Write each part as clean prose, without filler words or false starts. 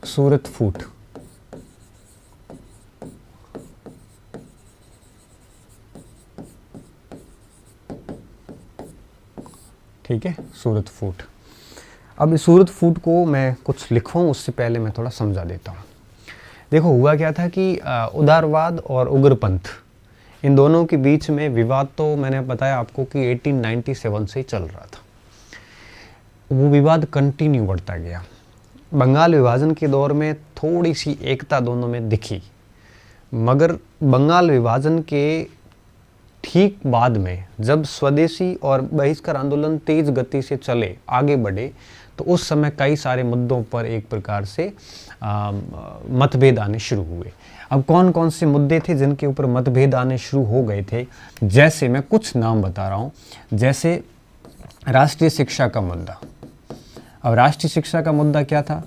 सूरत फूट, ठीक है, सूरत फूट। अब इस सूरत फूट को मैं कुछ लिखवाऊँ उससे पहले मैं थोड़ा समझा देता हूँ। देखो हुआ क्या था कि उदारवाद और उग्रपंथ इन दोनों के बीच में विवाद तो मैंने बताया आपको कि 1897 से ही चल रहा था। वो विवाद कंटिन्यू बढ़ता गया। बंगाल विभाजन के दौर में थोड़ी सी एकता दोनों में दिखी, मगर बंगाल विभाजन के ठीक बाद में जब स्वदेशी और बहिष्कार आंदोलन तेज गति से चले, आगे बढ़े, तो उस समय कई सारे मुद्दों पर एक प्रकार से मतभेद आने शुरू हुए। अब कौन कौन से मुद्दे थे जिनके ऊपर मतभेद आने शुरू हो गए थे? जैसे मैं कुछ नाम बता रहा हूँ, जैसे राष्ट्रीय शिक्षा का मुद्दा। अब राष्ट्रीय शिक्षा का मुद्दा क्या था?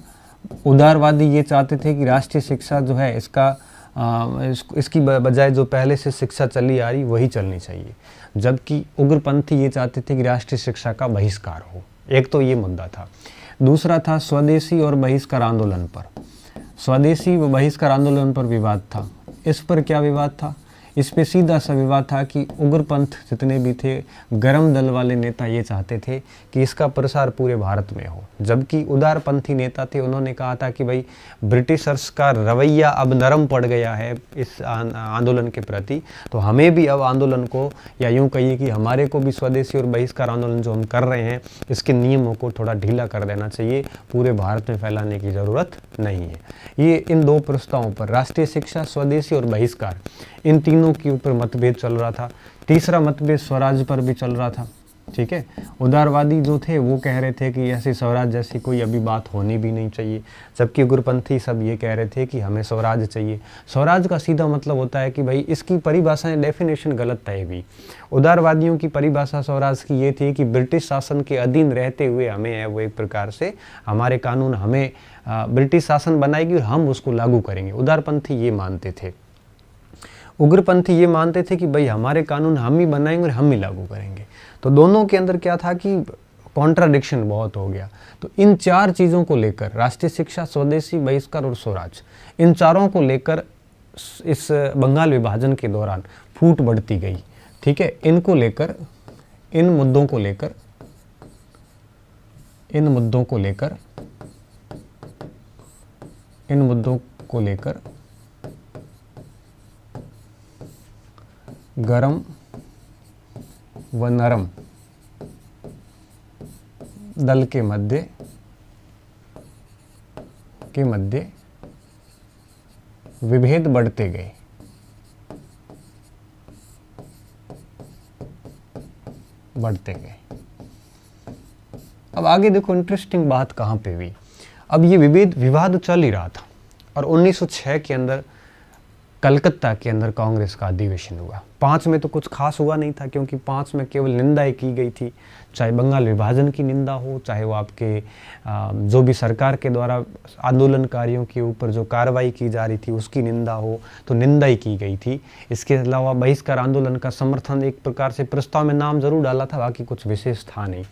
उदारवादी ये चाहते थे कि राष्ट्रीय शिक्षा जो है इसकी बजाय जो पहले से शिक्षा चली आ रही वही चलनी चाहिए, जबकि उग्रपंथी ये चाहते थे कि राष्ट्रीय शिक्षा का बहिष्कार हो। एक तो ये मुद्दा था। दूसरा था स्वदेशी और बहिष्कार आंदोलन पर। स्वदेशी व बहिष्कार आंदोलन पर विवाद था। इस पर क्या विवाद था? इस पे सीधा सा विवाद था कि उग्रपंथ जितने भी थे, गरम दल वाले नेता ये चाहते थे कि इसका प्रसार पूरे भारत में हो, जबकि उदारपंथी नेता थे, उन्होंने कहा था कि भाई ब्रिटिशर्स का रवैया अब नरम पड़ गया है इस आंदोलन के प्रति, तो हमें भी अब आंदोलन को, या यूँ कहिए कि हमारे को भी स्वदेशी और बहिष्कार आंदोलन जो हम कर रहे हैं इसके नियमों को थोड़ा ढीला कर देना चाहिए, पूरे भारत में फैलाने की ज़रूरत नहीं है। ये इन दो प्रस्तावों पर, राष्ट्रीय शिक्षा, स्वदेशी और बहिष्कार, इन तीनों के ऊपर मतभेद चल रहा था। तीसरा मतभेद स्वराज पर भी चल रहा था, ठीक है। उदारवादी जो थे वो कह रहे थे कि ऐसे स्वराज जैसी कोई अभी बात होनी भी नहीं चाहिए, जबकि उग्रपंथी सब ये कह रहे थे कि हमें स्वराज चाहिए। स्वराज का सीधा मतलब होता है कि भाई इसकी परिभाषाएं, डेफिनेशन गलत है भी। उदारवादियों की परिभाषा स्वराज की ये थी कि ब्रिटिश शासन के अधीन रहते हुए हमें है वो एक प्रकार से हमारे कानून हमें ब्रिटिश शासन बनाएगी और हम उसको लागू करेंगे। उदारपंथी ये मानते थे। उग्रपंथी ये मानते थे कि भाई हमारे कानून हम ही बनाएंगे और हम ही लागू करेंगे। तो दोनों के अंदर क्या था कि कॉन्ट्राडिक्शन बहुत हो गया। तो इन चार चीज़ों को लेकर, राष्ट्रीय शिक्षा, स्वदेशी, बहिष्कार और स्वराज, इन चारों को लेकर इस बंगाल विभाजन के दौरान फूट बढ़ती गई, ठीक है। इनको लेकर, इन मुद्दों को लेकर गरम व नरम दल के मध्य विभेद बढ़ते गए। अब आगे देखो इंटरेस्टिंग बात कहाँ पे हुई। अब ये विवाद चल ही रहा था और 1906 के अंदर कलकत्ता के अंदर कांग्रेस का अधिवेशन हुआ। 5 में तो कुछ खास हुआ नहीं था, क्योंकि 5 में केवल निंदाएं की गई थी, चाहे बंगाल विभाजन की निंदा हो, चाहे वो आपके जो भी सरकार के द्वारा आंदोलनकारियों के ऊपर जो कार्रवाई की जा रही थी उसकी निंदा हो, तो निंदा ही की गई थी। इसके अलावा बहिष्कार आंदोलन का समर्थन एक प्रकार से प्रस्ताव में नाम जरूर डाला था, बाकी कुछ विशेष था नहीं।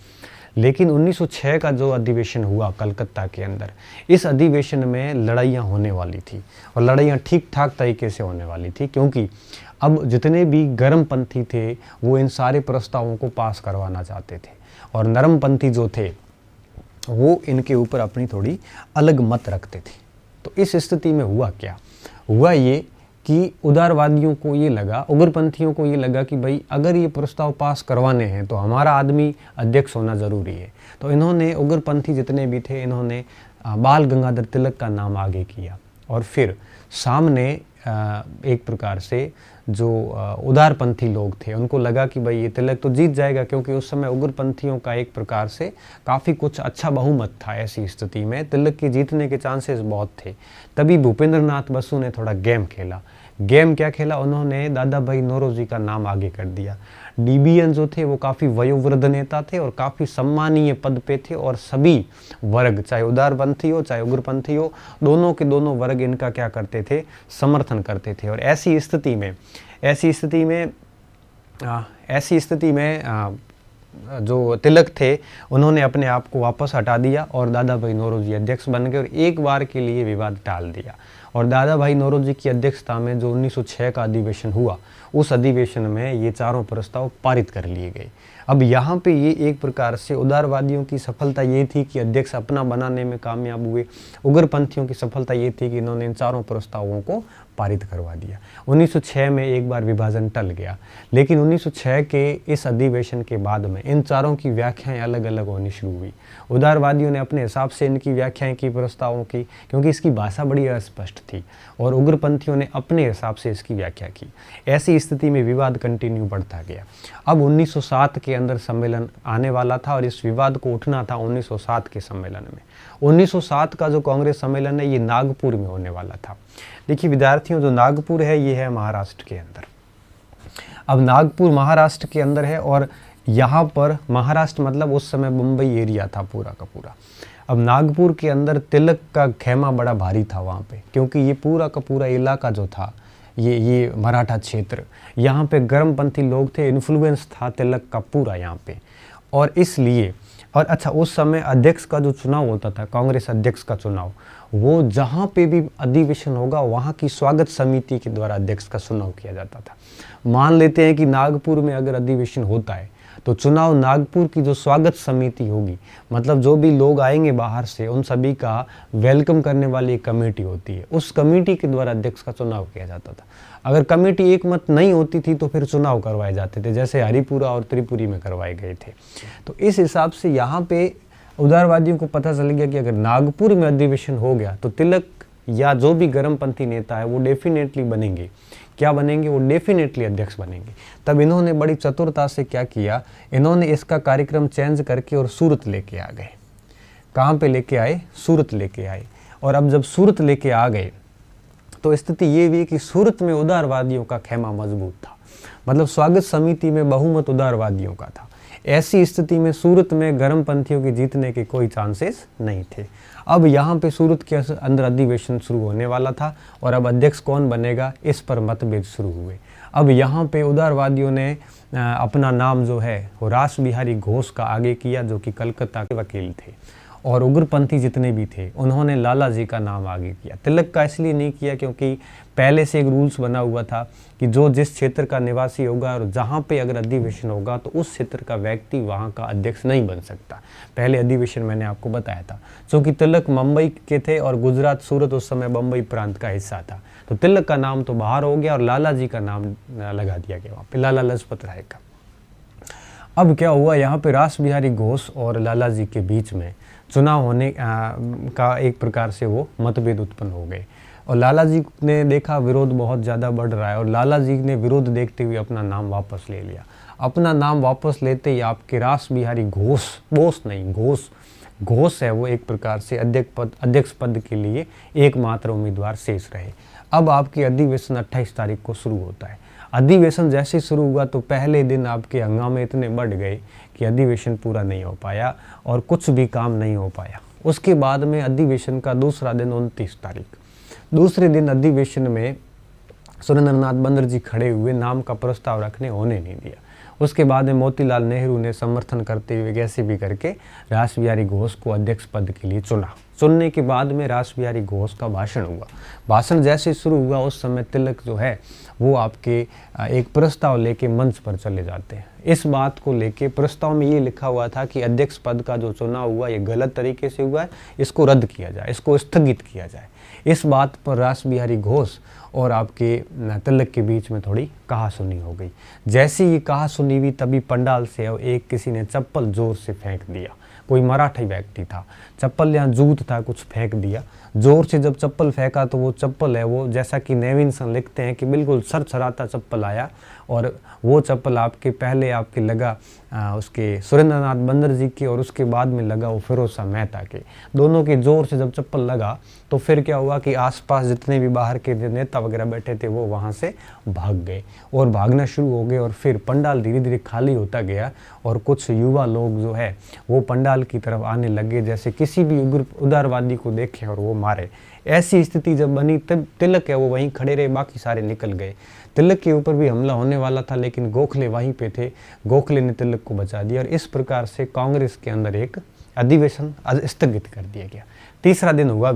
लेकिन 1906 का जो अधिवेशन हुआ कलकत्ता के अंदर, इस अधिवेशन में लड़ाइयाँ होने वाली थी और लड़ाइयाँ ठीक ठाक तरीके से होने वाली थी, क्योंकि अब जितने भी गर्मपंथी थे वो इन सारे प्रस्तावों को पास करवाना चाहते थे और नरमपंथी जो थे वो इनके ऊपर अपनी थोड़ी अलग मत रखते थे। तो इस स्थिति में हुआ क्या? हुआ ये कि उदारवादियों को ये लगा, उग्रपंथियों को ये लगा कि भाई अगर ये प्रस्ताव पास करवाने हैं तो हमारा आदमी अध्यक्ष होना ज़रूरी है। तो इन्होंने, उग्रपंथी जितने भी थे, इन्होंने बाल गंगाधर तिलक का नाम आगे किया और फिर सामने एक प्रकार से जो उदारपंथी लोग थे उनको लगा कि भाई ये तिलक तो जीत जाएगा, क्योंकि उस समय उग्रपंथियों का एक प्रकार से काफ़ी कुछ अच्छा बहुमत था। ऐसी स्थिति में तिलक के जीतने के चांसेस बहुत थे। तभी भूपेंद्र नाथ बसु ने थोड़ा गेम खेला। गेम क्या खेला? उन्होंने दादा भाई नौरोजी का नाम आगे कर दिया। डीबीएन जो थे वो काफ़ी वयोवृद्ध नेता थे और काफ़ी सम्मानीय पद पे थे और सभी वर्ग, चाहे उदारपंथी हो चाहे उग्रपंथी हो, दोनों के दोनों वर्ग इनका क्या करते थे? समर्थन करते थे। और ऐसी स्थिति में जो तिलक थे उन्होंने अपने आप को वापस हटा दिया और दादा भाई नौरोजी अध्यक्ष बन गए और एक बार के लिए विवाद टाल दिया। और दादा भाई नौरोजी की अध्यक्षता में जो 1906 का अधिवेशन हुआ, उस अधिवेशन में ये चारों प्रस्ताव पारित कर लिए गए। अब यहाँ पे ये एक प्रकार से उदारवादियों की सफलता ये थी कि अध्यक्ष अपना बनाने में कामयाब हुए, उग्रपंथियों की सफलता ये थी कि इन्होंने इन चारों प्रस्तावों को पारित करवा दिया। 1906 में एक बार विभाजन टल गया, लेकिन 1906 के इस अधिवेशन के बाद में इन चारों की व्याख्याएं अलग अलग होनी शुरू हुई। उदारवादियों ने अपने हिसाब से इनकी व्याख्याएं की प्रस्तावों की, क्योंकि इसकी भाषा बड़ी अस्पष्ट थी, और उग्रपंथियों ने अपने हिसाब से इसकी व्याख्या की। ऐसी स्थिति में विवाद कंटिन्यू बढ़ता गया। अब 1907 के अंदर सम्मेलन आने वाला था और इस विवाद को उठना था 1907 के सम्मेलन में। 1907 का जो कांग्रेस सम्मेलन है ये नागपुर में होने वाला था। देखिए विद्यार्थियों, जो नागपुर है ये है महाराष्ट्र के अंदर। अब नागपुर महाराष्ट्र के अंदर है और यहाँ पर महाराष्ट्र मतलब उस समय मुंबई एरिया था पूरा का पूरा। अब नागपुर के अंदर तिलक का खेमा बड़ा भारी था वहाँ पे, क्योंकि ये पूरा का पूरा इलाका जो था ये मराठा क्षेत्र, यहाँ पे गर्मपंथी लोग थे, इन्फ्लुएंस था तिलक का पूरा यहाँ पे। और इसलिए और अच्छा, उस समय अध्यक्ष का जो चुनाव होता था, कांग्रेस अध्यक्ष का चुनाव, वो जहाँ पे भी अधिवेशन होगा वहाँ की स्वागत समिति के द्वारा अध्यक्ष का चुनाव किया जाता था। मान लेते हैं कि नागपुर में अगर अधिवेशन होता है तो चुनाव नागपुर की जो स्वागत समिति होगी, मतलब जो भी लोग आएंगे बाहर से उन सभी का वेलकम करने वाली एक कमेटी होती है, उस कमेटी के द्वारा अध्यक्ष का चुनाव किया जाता था। अगर कमेटी एक मत नहीं होती थी तो फिर चुनाव करवाए जाते थे, जैसे हरिपुरा और त्रिपुरी में करवाए गए थे। तो इस हिसाब से यहाँ पे उदारवादियों को पता चल गया कि अगर नागपुर में अधिवेशन हो गया तो तिलक या जो भी गर्मपंथी नेता है वो डेफिनेटली बनेंगे। क्या बनेंगे? वो डेफिनेटली अध्यक्ष बनेंगे। तब इन्होंने बड़ी चतुरता से क्या किया, इन्होंने इसका कार्यक्रम चेंज करके और सूरत लेके आ गए। कहाँ पे लेके आए? सूरत लेके आए। और अब जब सूरत लेके आ गए तो स्थिति ये हुई कि सूरत में उदारवादियों का खेमा मजबूत था, मतलब स्वागत समिति में बहुमत उदारवादियों का था। ऐसी स्थिति में सूरत में गर्मपंथियों के जीतने के कोई चांसेस नहीं थे। अब यहाँ पे सूरत के अंदर अधिवेशन शुरू होने वाला था और अब अध्यक्ष कौन बनेगा इस पर मतभेद शुरू हुए। अब यहाँ पे उदारवादियों ने अपना नाम जो है वो रास बिहारी घोष का आगे किया, जो कि कलकत्ता के वकील थे, और उग्रपंथी जितने भी थे उन्होंने लाला जी का नाम आगे किया। तिलक का इसलिए नहीं किया क्योंकि पहले से एक रूल्स बना हुआ था कि जो जिस क्षेत्र का निवासी होगा और जहाँ पे अगर अधिवेशन होगा तो उस क्षेत्र का व्यक्ति वहाँ का अध्यक्ष नहीं बन सकता। पहले अधिवेशन मैंने आपको बताया था, क्योंकि तिलक मुंबई के थे और गुजरात सूरत उस समय बम्बई प्रांत का हिस्सा था, तो तिलक का नाम तो बाहर हो गया और लाला जी का नाम लगा दिया गया वहाँ पे, लाला लाजपत राय का। अब क्या हुआ, यहाँ पे रास बिहारी घोष और लाला जी के बीच में चुनाव होने का एक प्रकार से वो मतभेद उत्पन्न हो गए और लाला जी ने देखा विरोध बहुत ज़्यादा बढ़ रहा है और लाला जी ने विरोध देखते हुए अपना नाम वापस ले लिया। अपना नाम वापस लेते ही आपके रास बिहारी घोष है वो एक प्रकार से अध्यक्ष पद के लिए एकमात्र उम्मीदवार शेष रहे। अब आपकी अधिवेशन 28 तारीख को शुरू होता है। अधिवेशन जैसे शुरू हुआ तो पहले दिन आपके हंगामे इतने बढ़ गए कि अधिवेशन पूरा नहीं हो पाया और कुछ भी काम नहीं हो पाया। उसके बाद में अधिवेशन का दूसरा दिन 29 तारीख, दूसरे दिन अधिवेशन में सुरेंद्रनाथ बनर्जी खड़े हुए, नाम का प्रस्ताव रखने होने नहीं दिया। उसके बाद में मोतीलाल नेहरू ने समर्थन करते हुए कैसे भी करके रास बिहारी घोष को अध्यक्ष पद के लिए चुना। चुनने के बाद में रास बिहारी घोष का भाषण हुआ। भाषण जैसे शुरू हुआ उस समय तिलक जो है वो आपके एक प्रस्ताव लेके मंच पर चले जाते हैं। इस बात को लेके प्रस्ताव में ये लिखा हुआ था कि अध्यक्ष पद का जो चुनाव हुआ ये गलत तरीके से हुआ है, इसको रद्द किया जाए, इसको स्थगित किया जाए। इस बात पर रास बिहारी घोष और आपके तिलक के बीच में थोड़ी कहासुनी हो गई। जैसे ये कहासुनी हुई तभी पंडाल से एक किसी ने चप्पल जोर से फेंक दिया। कोई मराठी व्यक्ति था, चप्पल या जूत था, कुछ फेंक दिया। जोर से जब चप्पल फेंका तो वो चप्पल है वो, जैसा कि नेविन्सन लिखते हैं कि बिल्कुल सरसराता चप्पल आया और वो चप्पल आपके पहले आपके लगा उसके सुरेंद्रनाथ बनर्जी के और उसके बाद में लगा वो फिरोज शाह मेहता के। दोनों के जोर से जब चप्पल लगा तो फिर क्या हुआ कि आसपास जितने भी बाहर के नेता वगैरह बैठे थे वो वहाँ से भाग गए और भागना शुरू हो गए और फिर पंडाल धीरे धीरे खाली होता गया और कुछ युवा लोग जो है वो पंडाल की तरफ आने लगे, जैसे किसी भी उदारवादी को देखे और वो मारे। ऐसी स्थिति जब बनी तब तिलक है वो वहीं खड़े रहे, बाकी सारे निकल गए। तिलक के ऊपर भी हमला होने वाला था लेकिन गोखले वहीं पे थे। गोखले ने तिलक को बचा दिया और इस प्रकार से कांग्रेस के अंदर एक अधिवेशन स्थगित कर दिया गया। तीसरा दिन हुआ